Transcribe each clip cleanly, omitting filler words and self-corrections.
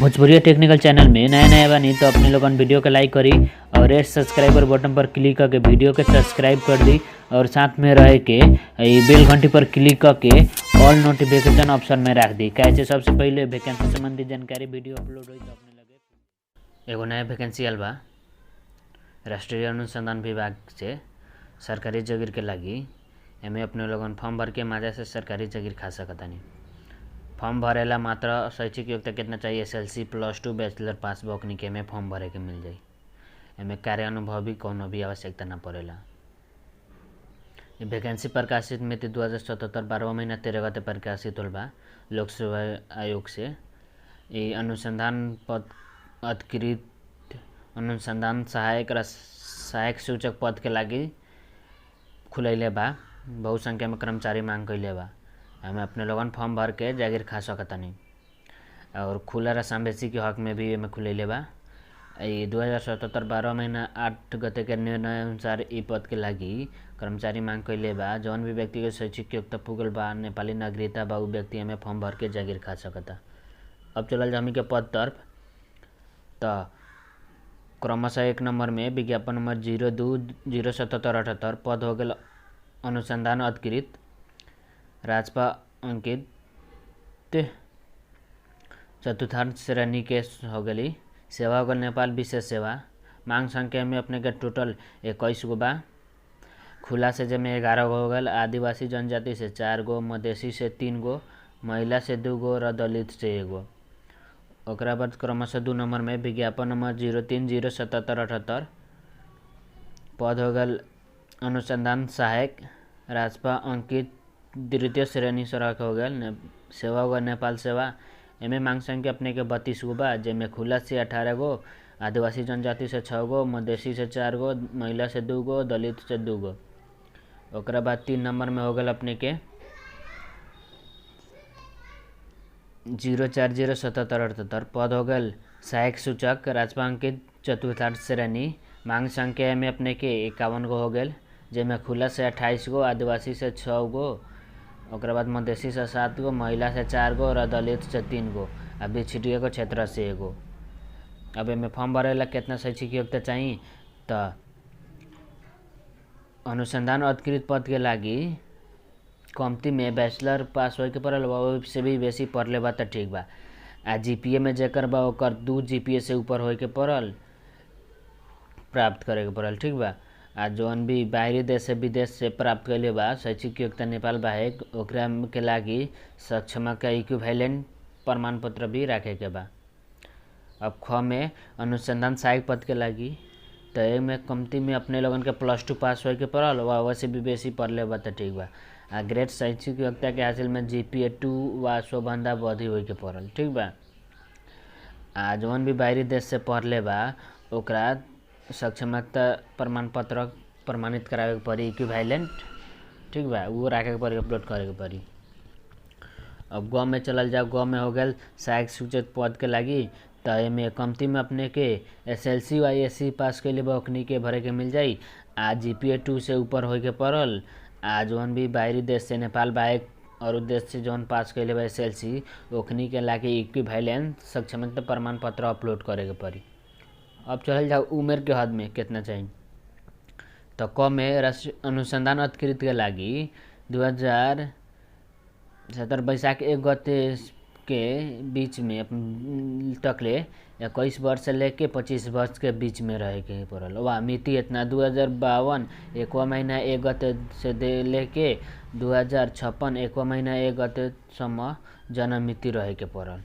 Bhojpuri technical channel में नया नया बनी तो अपने लोगन वीडियो के लाइक करी और इस सब्सक्राइबर बटन पर क्लिक करके वीडियो के सब्सक्राइब कर दी और साथ में रह के बेल घंटी पर क्लिक करके ऑल नोटिफिकेशन ऑप्शन में रख दी। कैसे सबसे पहले वैकेंसी संबंधी जानकारी वीडियो अपलोड हुई तो अपने लगे एगो नया वैकेंसी आल बा राष्ट्रीय अनुसंधान विभाग से सरकारी जगीर के लगी। एमे अपने लोगन फॉर्म भर के मजा से सरकारी जगीर खा सकतानी। फॉर्म भरेला मात्र शैक्षिक योग्यता कितना चाहिए SSLC +2 बैचलर पास बकनी के में फॉर्म भरे के मिल जाई। एमे कार्य अनुभव भी कोनो भी आवश्यकता न पड़ेला। ये वैकेंसी प्रकाशित मिति 2077 12 महीना 13 गते प्रकाशित होल बा लोक सेवा आयोग से। ये अनुसंधान पद अधिकृत अनुसंधान सहायक सूचक पद के लगी खुलैले बा। बहुत संख्या में कर्मचारी मांग कैले बा। हमें अपने लोगन फॉर्म भर के जागीर खा सकतानी और खुला रसाम बेसी के हक में भी में खुलैले बा। 2077 12 महीना 8 गते के निर्णय अनुसार ई पद के लगी कर्मचारी मांग कैले बा। जौन भी व्यक्ति के शैक्षिक योग्यता पुगल बा नेपाली नागरिकता बा उ व्यक्ति हमें फॉर्म भर के जागीर खा सकता। अब चलल जमी के पद तरफ तो क्रमशः 1 नंबर में विज्ञापन नंबर 02-077-78 पद हो गल अनुसंधान अधिकृत राजपा अंकित चतुर्थांश श्रेणी के हो गई। सेवा हो गल नेपाल विशेष सेवा। मांग संख्या में अपने के टोटल 21 गो बा। खुला से जमे 11 गो हो गल। आदिवासी जनजाति से 4 गो, मधेसी से 3 गो, महिला से 2 गो और दलित से 1 गो। ओकरा बाद क्रमशः 2 नंबर में विज्ञापन नंबर 03-077-78 पद हो गल अनुसंधान सहायक राजपा अंकित द्वितीय श्रेणी सड़क हो गल। सेवा होगा नेपाल सेवा। एमे मांग संख्या अपने के 32 गो बा जेमे खुला से 18 गो, आदिवासी जनजाति से 6 गो, मधेसी से 4 गो, महिला से 2 गो, दलित से 2 गो। ओकरा बाद 3 नंबर में हो गल अपने के 04-077-78 पद हो गल सहायक सूचक राजपा अंकित चतुर्थांश श्रेणी। मांग संख्या में अपने के 51 गो हो गल जेमे खुला से 28 गो, आदिवासी से 6 गो, ओकरा बाद मधेसी से 7 गो, महिला से 4 गो और दलित से 3 गो, अभी छिटिए को क्षेत्र से 1 गो। अब एमे फॉर्म भरेला कितना शैक्षिक योग्यता चाहिए तो अनुसंधान अधिकृत पद के लगी कमती में बैचलर पास हो के पड़ल बा से भी बेसी पढ़ले बा तो ठीक बा। आ GPA में जेकर बा ओकर 2 GPA से ऊपर हो के पड़ल प्राप्त करे के पड़ल, ठीक बा। आ जौन भी बाहरी देश से विदेश से प्राप्त कैले बा शैक्षिक योग्यता नेपाल बाहेक ओकरा के लागी सक्षम का इक्विवेलेंट प्रमाण पत्र भी रखे के बा। अब ख में अनुसंधान सहायक पद के लागी तो एमे कमती में अपने लोगन के +2 पास हो के पड़ल वा वैसे भी बेसी पढ़ले बा तो ठीक बा। आ ग्रेड शैक्षिक योग्यता के हासिल में GPA 2 वा सो बंदा बधी हो के पड़ल, ठीक बा। आ जौन भी बाहरी देश से पढ़ले बा ओकरा सक्षमता प्रमाण पत्र प्रमाणित करावे के पड़ी इक्विवेलेंट, ठीक बा। वो रखे के पड़ी अपलोड करे के पड़ी। अब ग में चलल जाओ। ग में हो गल सहायक सूचक पद के लगी तो एमे कमती में अपने के SSLC वा SC पास कैले बा ओखनी के भरे के मिल जाई। आ GPA 2 से ऊपर हो के पड़ल। आ जौन भी बाहरी देश से नेपाल बाहेक और देश से जौन पास कैले बा SSLC ओखनी के लागे इक्विवेलेंट सक्षमता प्रमाण पत्र अपलोड करे के पड़ी। अब चल जाओ उम्र के हद में कितना चाहिए तो क में राष्ट्रीय अनुसंधान अधिकृत के लगी 2017 बैसाख 1 गते के बीच में तकले 21 वर्ष से लेके 25 वर्ष के बीच में रहे के पड़ल। वह मिति इतना 2052 1 महीना 1 गते से लेके 2056 1 महीना 1 गते सम्म जन्म मिति रहे के पड़ल।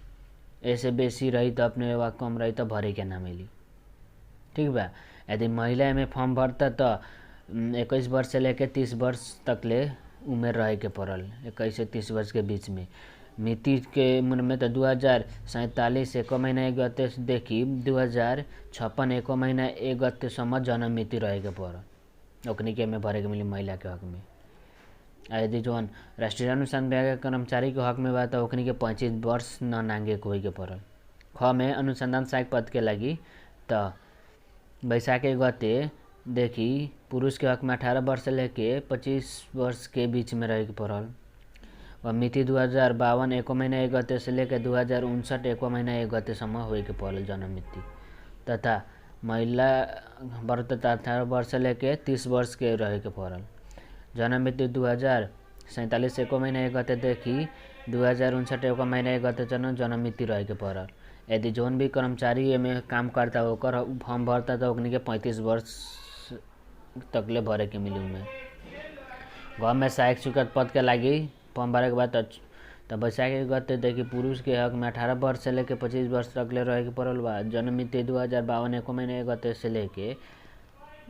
ऐसे बेसी रही तो अपने वा कम रही तो भरे के ना मिली, ठीक बा। यदि महिला में फॉर्म भरता तो 21 वर्ष से लेकर 30 वर्ष तक ले उम्र रहे के पड़ल। 21 से 30 वर्ष के बीच में मिति के उम्र में तो 2047 1 महीना 1 गते से देखी 2056 1 महीना 1 गते सम्म जन्म मिति रहे के पड़ल ओकनी के में भरे के मिली महिला के हक में। यदि जौन राष्ट्रीय अनुसंधान विभाग के कर्मचारी के हक में बा तो ओकनी के 25 वर्ष न नांगे के होई के पड़ल। ख में अनुसंधान सहायक पद के लगी तो बैसाख 1 गते देखी पुरुष के हक में 18 वर्ष से लेके 25 वर्ष के बीच में रहे के पड़ल। व मिति 2052 एको महीना 1 गते से लेकर 2059 एको महीना 1 गतेसम्म होइके परल जन्म मिति। तथा महिला वर्ग तथा 18 वर्ष से लेकर 30 वर्ष के रहेके परल। जन्म मिति 2047 एको महीना 1 गतेदेखि 2059 एको महीना 1 गतेसम्म जन्म मिति रहेके परल। यदि जौन भी कर्मचारी एमे काम करता ओकर फॉर्म भरता तो ओकनी के 35 वर्ष तकले भरे के मिली। उमें गाँव में सहायक शिक्षक पद के लागी फॉर्म भरे के बाद तब बैसाख 1 गते देखी पुरुष के हक में 18 वर्ष से लेके 25 वर्ष तक ले रहे के पड़ल बा। जन्म मिति 2052 एको महीना 1 गते से लेके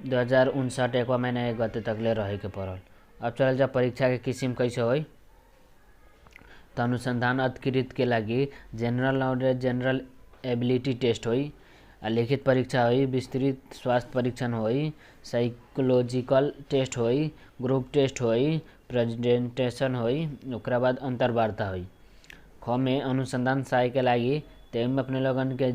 2059 एको महीना 1 गते तक ले रहे के पड़ल। अब चल जा परीक्षा के किस्म कैसे होई। तो अनुसंधान अधिकृत के लागी general knowledge general ability test होई, लिखित परीक्षा होई, विस्तृत स्वास्थ्य परीक्षण होई, साइकोलॉजिकल टेस्ट होई, ग्रुप टेस्ट होई, प्रेजेंटेशन होई, ओकरा बाद अंतर्वार्ता होई। ख में अनुसंधान सहायक के लागी तेम अपने लोगन के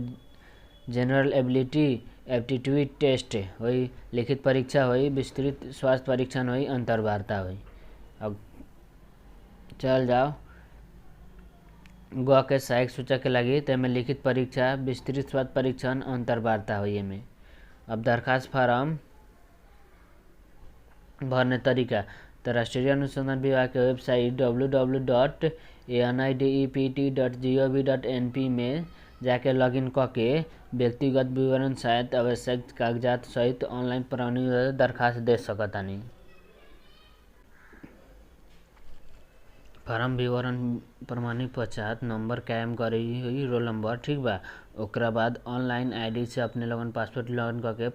जनरल एबिलिटी एप्टीट्यूड टेस्ट होई, लिखित परीक्षा होई, विस्तृत स्वास्थ्य परीक्षण होई, अंतर्वार्ता होई। अब चल जाओ ग के सहायक सूचक के लगी तेमें लिखित परीक्षा, विस्तृत स्वास्थ्य परीक्षण, अंतर्वार्ता हुई एमें। अब दरखास्त फार्म भरने तरीका तो राष्ट्रीय अनुसंधान विभाग के वेबसाइट www.anidepт.gov.np में जाके लॉगिन करके व्यक्तिगत विवरण सहित आवश्यक कागजात सहित ऑनलाइन प्रणाली दरखास्त दे सकतानी। फार्म विवरण प्रमाणित पश्चात नंबर कायम करी हुई रोल नंबर ठीक बा। ओकरा बाद ऑनलाइन आईडी से अपने लोगन पासपोर्ट लॉगिन करके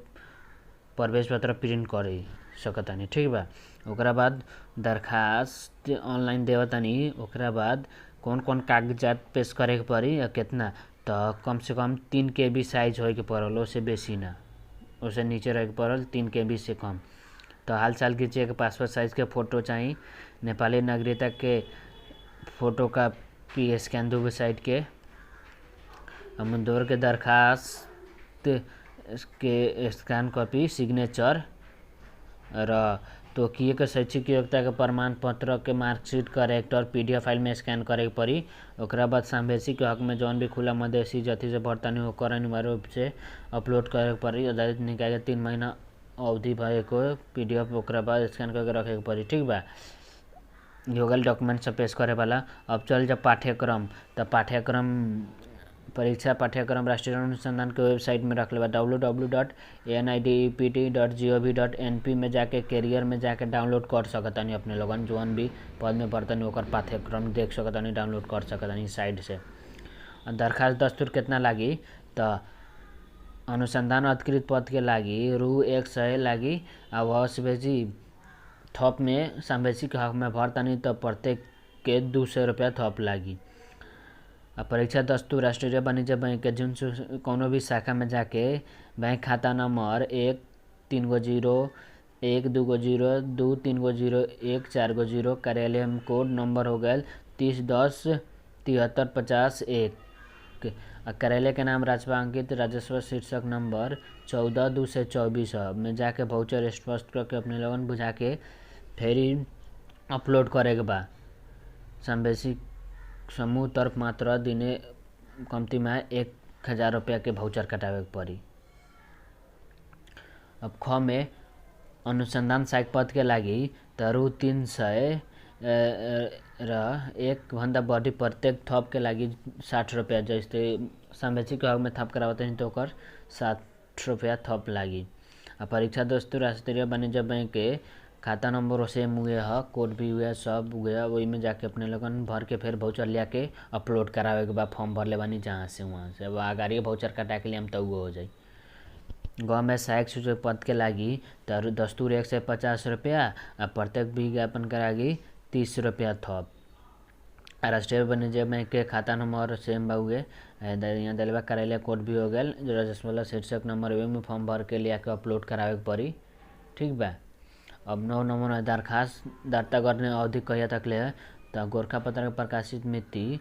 प्रवेश पत्र प्रिंट कर सकतानी ठीक बा। ओकरा बाद दरखास्त ऑनलाइन देवतानी। ओकरा बाद कौन कौन कागजात पेश करे के पड़ी या कितना तो कम से कम 3 KB साइज होए के पड़ल, उससे बेसी ना, उससे नीचे रहे के पड़ल 3 KB से कम। तो हाल साल की चेक पासपोर्ट साइज के फ़ोटो चाहिए, नेपाली नागरिकता के फ़ोटो का स्कैन 2 साइड के, अमदोर के दरखास्त के स्कैन कॉपी, सिग्नेचर र तोकिए के शैक्षिक योग्यता के प्रमाण पत्र के मार्कशीट करेक्टर PDF फाइल में स्कैन करे पड़ी। ओकरा बाद संवेशी के हक में जौन भी खुला मधेसी जति से भरतानी होकर अनिवार्य रूप से अपलोड करे पड़ी। आधारित निकाय के 3 महीना अवधि भएको PDF ओकरा बाद स्कैन करके रखे पड़ी ठीक बा। गूगल डॉक्यूमेंट से पेश करे वाला। अब चल जब पाठ्यक्रम तो पाठ्यक्रम परीक्षा पाठ्यक्रम राष्ट्रीय अनुसंधान के वेबसाइट में रख लेबा www.anidepт.gov.np में जाके कैरियर में जाके डाउनलोड कर सकतानी। अपने लोगन जौन भी पद में पढ़तनी ओकर पाठ्यक्रम देख सकतानी, डाउनलोड कर सकतानी साइड से। दरखास्त दस्तूर कितना लागी तो अनुसंधान अधिकृत पद के लागी रु 100 लागी। अब अवश्य थप में संवेशी के हक में भरतानी तो प्रत्येक के 200 रुपया थप लागी। अब परीक्षा दस्तूर राष्ट्रीय वाणिज्य बैंक के जिन कोनो भी शाखा में जाके बैंक खाता नंबर 1301202301450 कार्यालय कोड नंबर हो गया 30107350 कार्यालय के नाम राजस्व अंकित राजस्व शीर्षक नंबर 14224 में जाके वाउचर स्पष्ट करके अपने लोगन बुझा के फिर अपलोड करे के बा। संवेशी समूह तरफ मात्र दिने कम्ती में 1000 रुपया के वाउचर कटावे के पड़ी। अब ख में अनुसंधान सहायक पद के लागी तो रु 300 र एक भन्दा बढी प्रत्येक थप के लागी 60 रुपया, जैसे संवेशी के हक में थप करावते तो ओकर 60 रुपया थप लागी। अब परीक्षा दस्तूर राष्ट्रीय वाणिज्य बैंक के खाता नंबर सेम हुए है, कोड भी हुआ, सब हुआ, वही में जाके अपने लोगन भर के फिर वाउचर लिया के अपलोड करावे के बाद फॉर्म भर ले बानी जहाँ से वहाँ से। अब आगाड़ी वाउचर कटा के लिए हम तो वो हो जाए। गाँव में सहायक सूचक पद के लागी तो दस्तूर 150 रुपया, अब प्रत्येक विज्ञापन करागी 30 रुपया थप। राष्ट्रीय वाणिज्य बैंक के खाता नंबर सेम हुए, यहाँ दलवा कार्यालय कोड भी हो गया, राजस्व शीर्षक नंबर में फॉर्म भर के लिया के अपलोड करावे के पड़ी ठीक बा। अब 9 नंबर दरखास्त दर्ता करने अवधि कहिया तक ले है तो गोरखापत्र के प्रकाशित मिति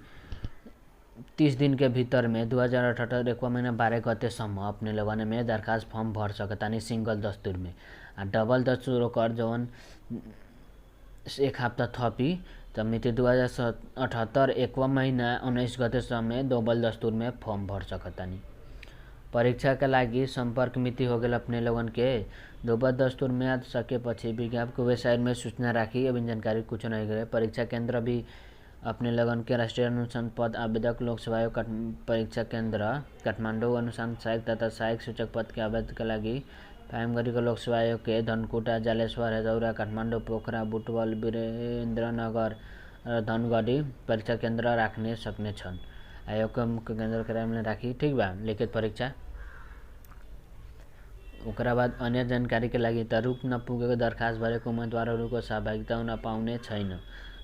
30 दिन के भीतर में 2078 एको महीना 12 गतेसम्म अपने लोगन में दरखास्त फॉर्म भर सकतानी सिंगल दस्तूर में। आ डबल दस्तूर ओकर जौन 1 हफ्ता थपी तो मिति 2078 1वां महीना 19 गते समय दोबल दस्तूर में फॉर्म भर सकतानी। परीक्षा के लागि संपर्क मिति हो गए अपने लोगन के दोबल दस्तूर म्याद सके पछि विज्ञापन वेबसाइट में सूचना राखी। अभी जानकारी कुछ नहीं करे। परीक्षा केंद्र भी अपने लगन के राष्ट्रीय अनुसंधान पद आवेदक लोक सेवा आयोग परीक्षा केंद्र काठमाडौँ अनुसंधान सहायक तथा सहायक सूचक पद के आवेदन के लागि फाइमगढ़ी लोक सेवा आयोग के धनकुटा जालेश्वर हेदौरा काठमाडौँ पोखरा बुटवल वीरेन्द्रनगर धनगढ़ी परीक्षा केंद्र राख्ने सक्ने छन्। आयोग के मुख्य केंद्र कार्यालय में राखी। ठीक बा। लिखित परीक्षा ओकरा बाद अन्य जानकारी के लागि त रूप न पुगेको दरखास्त भरेको उम्मेदवारहरूको सहभागिता हुन पाउने छैन।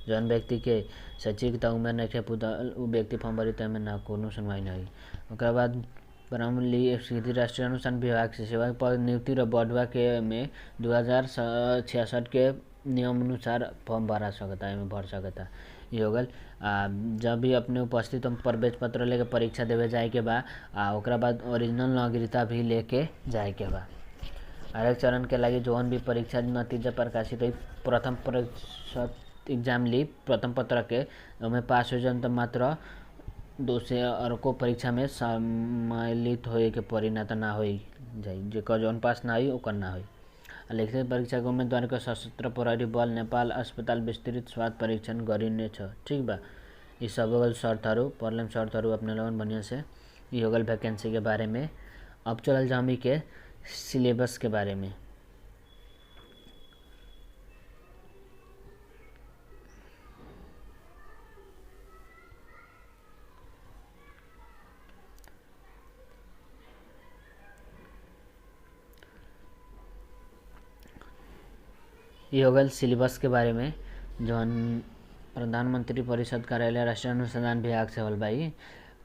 जौन व्यक्ति के शैक्षिक उमेर नहीं पुगल उ व्यक्ति फॉर्म भरी तय में न कोनो सुनवाई नहीं। ओकरा बाद प्रणाली स्थिति राष्ट्रीय अनुसंधान विभाग से सेवा पद नियुक्ति र बढ़वा के में 2066 के नियम अनुसार फॉर्म भरा सकता है, भर सकता। ये हो गल। जब भी अपने उपस्थित हम प्रवेश पत्र लेके परीक्षा देवे जाए के बा ओकरा बाद ओरिजिनल नागरिकता भी लेके जाए के बा। हरेक चरण के लागि जौन भी परीक्षा नतीजा प्रकाशित हुई प्रथम प्रतिशत एग्जाम ली प्रथम पत्र के में पास हो जाए तो मात्र दूसरे और को परीक्षा में सम्मिलित होए के परी ना तो ना हो जाए। जेकर जौन पास ना हुई ओकर ना हुई। लिखित परीक्षा के उम्मीदवार के सशस्त्र प्रहरी बल नेपाल अस्पताल विस्तृत स्वास्थ्य परीक्षण गरिने छ। ठीक बा। ये सब हो गल शर्तहरू प्रॉब्लम शर्तहरू अपने लोगन बढ़िया से ये हो गल वैकेंसी के बारे में। अब चलल जामी के सिलेबस के बारे में। ये हो गल सिलेबस के बारे में जौन प्रधानमंत्री परिषद कार्यालय राष्ट्रीय अनुसंधान विभाग से होल भाई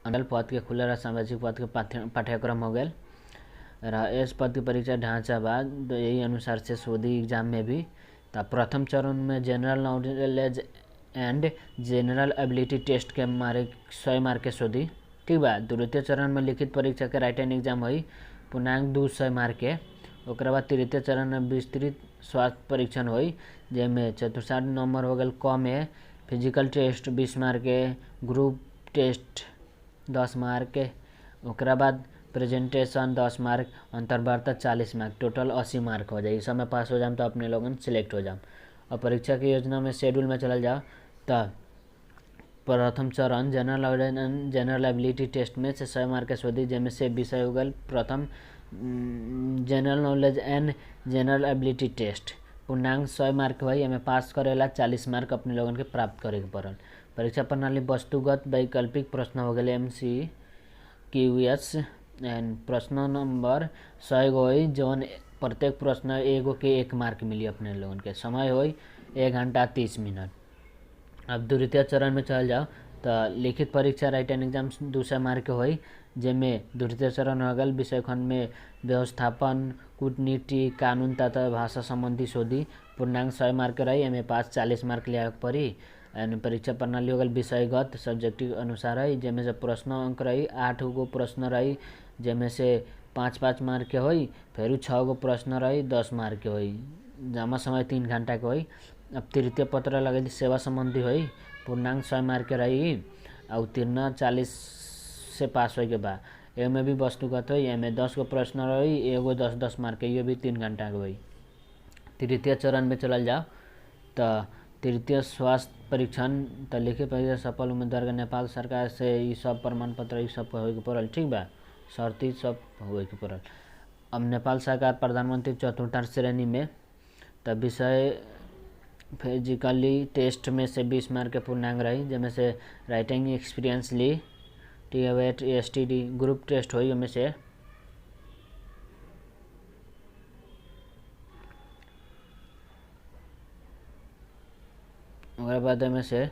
अंडल पद के खुले सामाजिक पद के पाठ्यक्रम हो गए इस पद की परीक्षा ढांचा बाद यही अनुसार से शोधी एग्जाम में भी प्रथम चरण में general knowledge and general ability test के मारे 100 मार्क के शोधी। ठीक बा। द्वितीय चरण में लिखित परीक्षा के राइटिंग एग्जाम हुई पूर्णांक 200 मार्क के। ओकरा बाद तृतीय चरण में विस्तृत स्वास्थ्य परीक्षण हुई जेमें 64 नंबर हो गए क में फिजिकल टेस्ट 20 मार्क के ग्रुप टेस्ट 10 मार्क के। ओकरा बाद प्रेजेंटेशन 10 मार्क अंतर्वार्ता 40 मार्क टोटल 80 मार्क हो जाए। इस समय पास हो जाए तो अपने लोगन सिलेक्ट हो जाए। और परीक्षा की योजना में शेड्यूल में चल जाओ तो प्रथम चरण जनरल एबिलिटी टेस्ट में से 100 मार्क के शोधी जेमें से विषय हो गए प्रथम general knowledge and general ability test पूर्णांक 100 मार्क भाई हमें पास करेला 40 मार्क अपने लोगन के प्राप्त करे के पड़ल। परीक्षा प्रणाली वस्तुगत वैकल्पिक प्रश्न हो गए MCQS एंड प्रश्न नंबर 100 गो हुई जौन प्रत्येक प्रश्न एगो के 1 मार्क मिली अपने लोगन के। समय हुई 1 घंटा 30 मिनट। अब द्वितीय चरण में चल जाओ तो लिखित परीक्षा राइटिंग एग्जाम 200 मार्क के हुई जेमें द्वितीय चरण हो गल विषय खंड में व्यवस्थापन कूटनीति कानून तथा भाषा संबंधी शोधी पूर्णांक 100 मार्क रही हमें पास 40 मार्क लिया पड़ी। एंड परीक्षा प्रणाली हो गल विषयगत सब्जेक्टिव अनुसार है जेमें से प्रश्न अंक रही 8 गो प्रश्न रही जेमें से 5-5 मार्क के हुई फिर 6 गो प्रश्न रही 10 मार्क के हुई जमा समय 3 घंटा के हुई। अब तृतीय पत्र लगे सेवा संबंधी हुई पूर्णांक 100 मार्क के रही और उत्तीर्ण 40 से पास हो के बाद एमे भी वस्तुगत हुई एमे 10 गो प्रश्न रही एगो 10-10 मार्क के ये भी 3 घंटा के हुई। तृतीय चरण में चलल जाओ तो तृतीय स्वास्थ्य परीक्षण तो लिखित परीक्षा सफल उम्मीदवार के नेपाल सरकार से ये सब प्रमाण पत्र ये सब हो के पड़ल। ठीक बा। शर्ती सब हो के पड़ल। अब नेपाल सरकार प्रधानमंत्री चतुर्थ श्रेणी में तो विषय फिजिकली टेस्ट में से 20 मार्क के पूर्णांक रही जिसमें से राइटिंग एक्सपीरियंस ली TVET STD ग्रुप टेस्ट हुई में से ओकरा बाद में से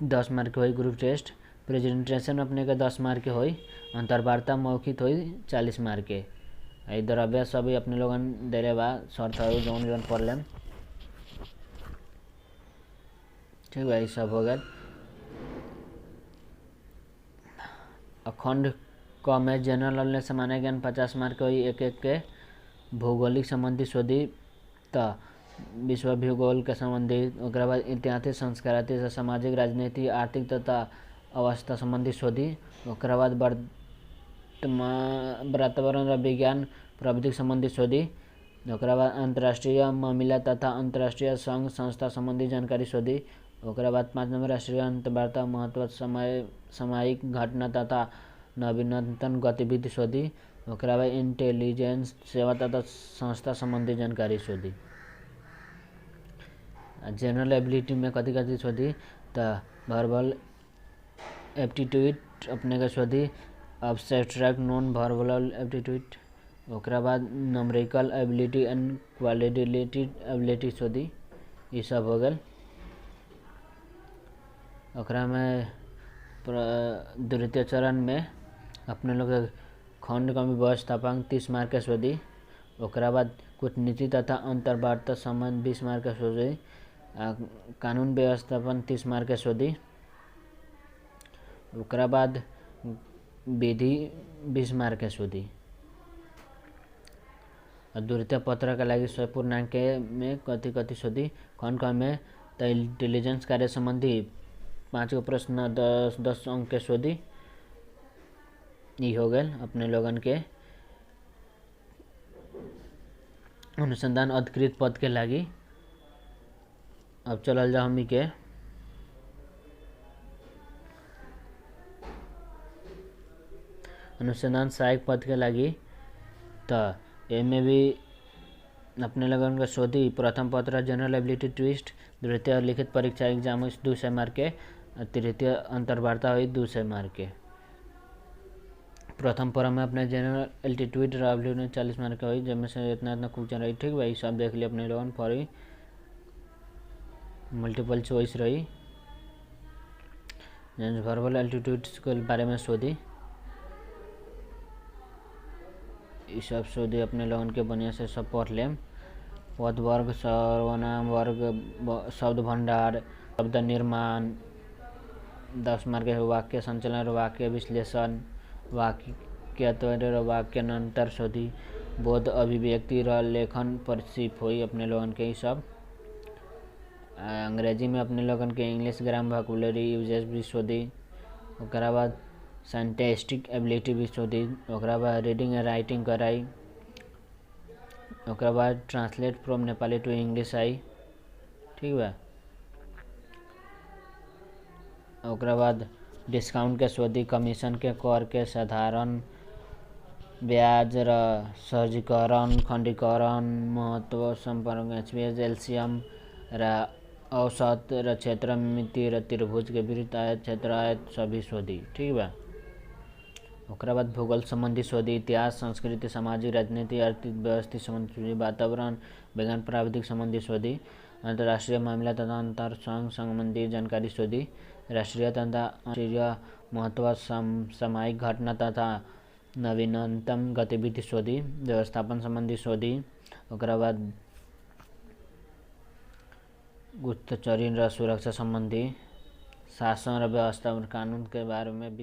10 मार्क हुई ग्रुप टेस्ट प्रेजेंटेशन अपने के 10 मार्क के हुई अंतर्वार्ता मौखिक हुई 40 मार्क के। इधर अभ्यास अभी अपने लोगन देरे बा शर्त है जौन जौन पढ़लें। ठीक है। सब हो गए। अखंड क में जनरल नॉलेज सामान्य ज्ञान 50 मार्क हुई एक के भौगोलिक संबंधी शोधी तो विश्व भूगोल के संबंधी, ओकरा बाद इतिहास संस्कृति से सामाजिक राजनीति आर्थिक तथा अवस्था संबंधी शोधी, ओकरा बाद वातावरण और विज्ञान प्रविधि संबंधी शोधी, ओकरा बाद अंतर्राष्ट्रीय मामला तथा अंतर्राष्ट्रीय संघ संस्था संबंधी जानकारी शोधी, ओकरा बाद 5 नंबर राष्ट्रीय अंतर्वार्ता महत्व सामयिक घटना तथा नवीनतम गतिविधि शोधी, ओकरा बाद इंटेलिजेंस सेवा तथा संस्था संबंधी जानकारी शोधी। जनरल एबिलिटी में कथी कथी शोधी तो वर्बल एप्टीट्यूड अपने के शोधी, एब्स्ट्रैक्ट नॉन वर्बल एप्टीट्यूड, ओकरा बाद numerical ability and qualitative ability शोधी। ये सब हो गए। ओकरा में द्वितीय चरण में अपने लोग खंड कमी व्यवस्थापन 30 मार्क के शोधी, ओकरा बाद कूटनीति तथा अंतर्वार्ता संबंध 20 मार्क के शोधी, कानून व्यवस्थापन 30 मार्क के शोधी, ओकरा बाद विधि 20 मार्क के शोधी। द्वितीय पत्र के लगी 100 पूर्णांक में कथी कथी शोधी, खंड क में तो इंटेलिजेंस कार्य संबंधी 5 गो प्रश्न 10 अंक के शोधी। ये हो गए अपने लोगन के अनुसंधान अधिकृत पद के लगी। अब चलल जा हमी के अनुसंधान सहायक पद के लगी। तो एमे भी अपने लोगन का शोधी प्रथम पत्र जनरल एबिलिटी ट्विस्ट, द्वितीय लिखित परीक्षा एग्जाम 200 मार्क के, तृतीय अंतर्वार्ता हुई 200 मार्क के। प्रथम पर्व में अपने जनरल एल्टीट्यूड और एबिलिटी 40 मार्क के हुई, जिनमें से इतना क्वेश्चन रही। ठीक भाई, सब देख लिया अपने लोगन फॉर मल्टीपल चॉइस रही। वर्बल एल्टीट्यूड के बारे में शोधी, ये सब शोधी अपने लोगन के बढ़िया से सब पढ़ लें। पद वर्ग, सर्वनाम वर्ग, शब्द भंडार, शब्द निर्माण 10 मार्क के, वाक्य संचालन, वाक्य विश्लेषण, वाक्य वाक्य अंतर शोधी, बोध अभिव्यक्ति र लेखन परिशिप हुई अपने लोगन के। सब अंग्रेजी में अपने लोगन के इंग्लिश ग्राम वोकैबुलरी यूजेस भी शोधी, ओकरा बाद साइंटिस्टिक एबिलिटी भी शोधी, ओकरा बाद रीडिंग एंड राइटिंग कराई, ओकरा बाद translate from Nepali to English आई। ठीक बा, ओकरा बाद डिस्काउंट के शोधी, कमीशन के, कर के, साधारण ब्याज र सहजीकरण, खंडीकरण, महत्व संपर्क, एचपीएस, एलसीएम र औसत र क्षेत्र मिति र त्रिभुज के विरुद्ध आयत क्षेत्र आयत सभी शोधी। ठीक बा, ओकरा बाद भूगोल संबंधी शोधी, इतिहास संस्कृति सामाजिक राजनीति आर्थिक व्यवस्था संबंधी, वातावरण विज्ञान प्राविधिक संबंधी शोधी, अंतर्राष्ट्रीय मामला तथा अंतर संघ संबंधी जानकारी शोधी, राष्ट्रीय तथा अंतर्राष्ट्रीय महत्व सामयिक घटना तथा नवीनतम गतिविधि शोधी, व्यवस्थापन संबंधी शोधी, ओकरा बाद गुप्तचरी र सुरक्षा संबंधी, शासन र व्यवस्था कानून के बारे में